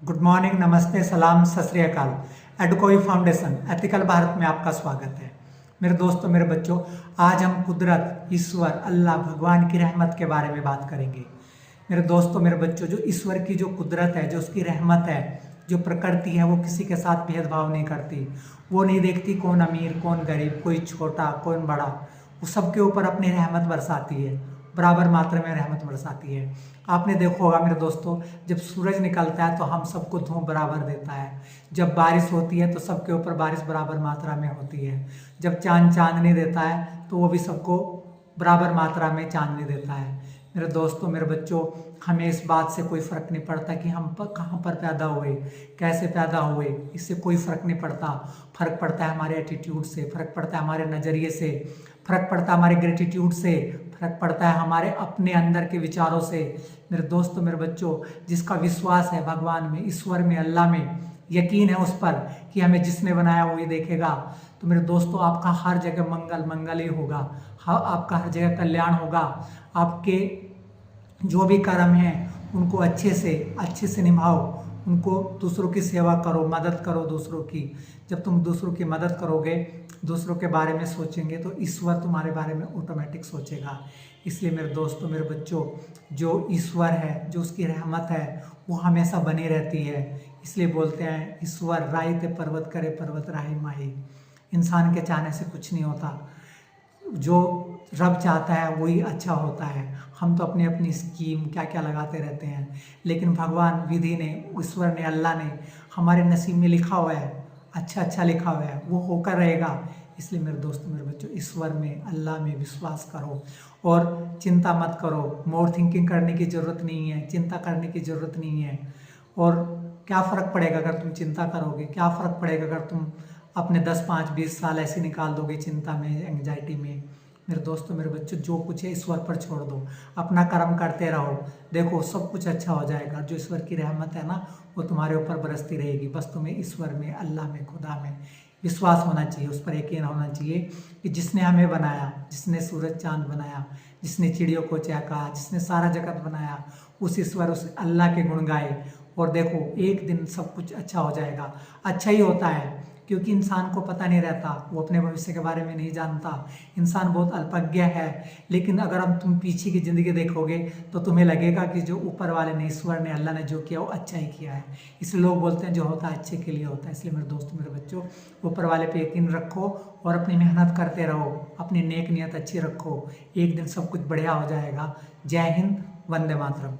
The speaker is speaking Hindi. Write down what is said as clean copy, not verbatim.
गुड मॉर्निंग, नमस्ते, सलाम, सत श्री अकाल। एडुकोई फाउंडेशन एथिकल भारत में आपका स्वागत है। मेरे दोस्तों, मेरे बच्चों, आज हम कुदरत, ईश्वर, अल्लाह, भगवान की रहमत के बारे में बात करेंगे। मेरे दोस्तों, मेरे बच्चों, जो ईश्वर की जो कुदरत है, जो उसकी रहमत है, जो प्रकृति है, वो किसी के साथ भेदभाव नहीं करती। वो नहीं देखती कौन अमीर, कौन गरीब, कोई छोटा, कौन बड़ा। वो सबके ऊपर अपनी रहमत बरसाती है, बराबर मात्रा में रहमत बरसाती है। आपने देखा होगा मेरे दोस्तों, जब सूरज निकलता है तो हम सबको धूप बराबर देता है। जब बारिश होती है तो सबके ऊपर बारिश बराबर मात्रा में होती है। जब चांद चांदनी देता है तो वो भी सबको बराबर मात्रा में चांदनी देता है। मेरे दोस्तों, मेरे बच्चों, हमें इस बात से कोई फ़र्क नहीं पड़ता कि हम कहाँ पर पैदा हुए, कैसे पैदा हुए, इससे कोई फ़र्क नहीं पड़ता। फ़र्क पड़ता है हमारे एटीट्यूड से, फ़र्क पड़ता है हमारे नज़रिए से, फ़र्क पड़ता है हमारे ग्रेटिट्यूड से, फ़र्क पड़ता है हमारे अपने अंदर के विचारों से। मेरे दोस्तों, मेरे बच्चों, जिसका विश्वास है भगवान में, ईश्वर में, अल्लाह में, यकीन है उस पर कि हमें जिसने बनाया वो ही देखेगा, तो मेरे दोस्तों, आपका हर जगह मंगल मंगल ही होगा। हाँ, आपका हर जगह कल्याण होगा। आपके जो भी कर्म हैं उनको अच्छे से निभाओ, उनको दूसरों की सेवा करो, मदद करो दूसरों की। जब तुम दूसरों की मदद करोगे, दूसरों के बारे में सोचेंगे, तो ईश्वर तुम्हारे बारे में ऑटोमेटिक सोचेगा। इसलिए मेरे दोस्तों, मेरे बच्चों, जो ईश्वर है, जो उसकी रहमत है, वो हमेशा बनी रहती है। इसलिए बोलते हैं, ईश्वर राई ते पर्वत करे, पर्वत राही माही। इंसान के चाहने से कुछ नहीं होता, जो रब चाहता है वही अच्छा होता है। हम तो अपनी अपनी स्कीम क्या क्या लगाते रहते हैं, लेकिन भगवान, विधि ने, ईश्वर ने, अल्लाह ने हमारे नसीब में लिखा हुआ है, अच्छा लिखा हुआ है, वो होकर रहेगा। इसलिए मेरे दोस्तों, मेरे बच्चों, ईश्वर में, अल्लाह में विश्वास करो और चिंता मत करो। मोर थिंकिंग करने की ज़रूरत नहीं है, चिंता करने की ज़रूरत नहीं है। और क्या फ़र्क पड़ेगा अगर तुम चिंता करोगे? क्या फ़र्क पड़ेगा अगर तुम अपने 10, 5, 20 साल ऐसे निकाल दोगे चिंता में, एंग्जाइटी में? मेरे दोस्तों, मेरे बच्चों, जो कुछ है ईश्वर पर छोड़ दो, अपना कर्म करते रहो, देखो सब कुछ अच्छा हो जाएगा। जो ईश्वर की रहमत है ना, वो तुम्हारे ऊपर बरसती रहेगी। बस तुम्हें ईश्वर में, अल्लाह में, खुदा में विश्वास होना चाहिए, उस पर यकीन होना चाहिए कि जिसने हमें बनाया, जिसने सूरज चांद बनाया, जिसने चिड़ियों को चहका, जिसने सारा जगत बनाया, उस ईश्वर, उस अल्लाह के गुण गाए। और देखो, एक दिन सब कुछ अच्छा हो जाएगा। अच्छा ही होता है, क्योंकि इंसान को पता नहीं रहता, वो अपने भविष्य के बारे में नहीं जानता। इंसान बहुत अल्पज्ञ है। लेकिन अगर हम तुम पीछे की ज़िंदगी देखोगे तो तुम्हें लगेगा कि जो ऊपर वाले ने, ईश्वर ने, अल्लाह ने जो किया वो अच्छा ही किया है। इसलिए लोग बोलते हैं जो होता है अच्छे के लिए होता है। इसलिए मेरे दोस्तों, मेरे बच्चों, ऊपर वाले पे यकीन रखो और अपनी मेहनत करते रहो, अपनी नेक नीयत अच्छी रखो। एक दिन सब कुछ बढ़िया हो जाएगा। जय हिंद, वंदे मातरम।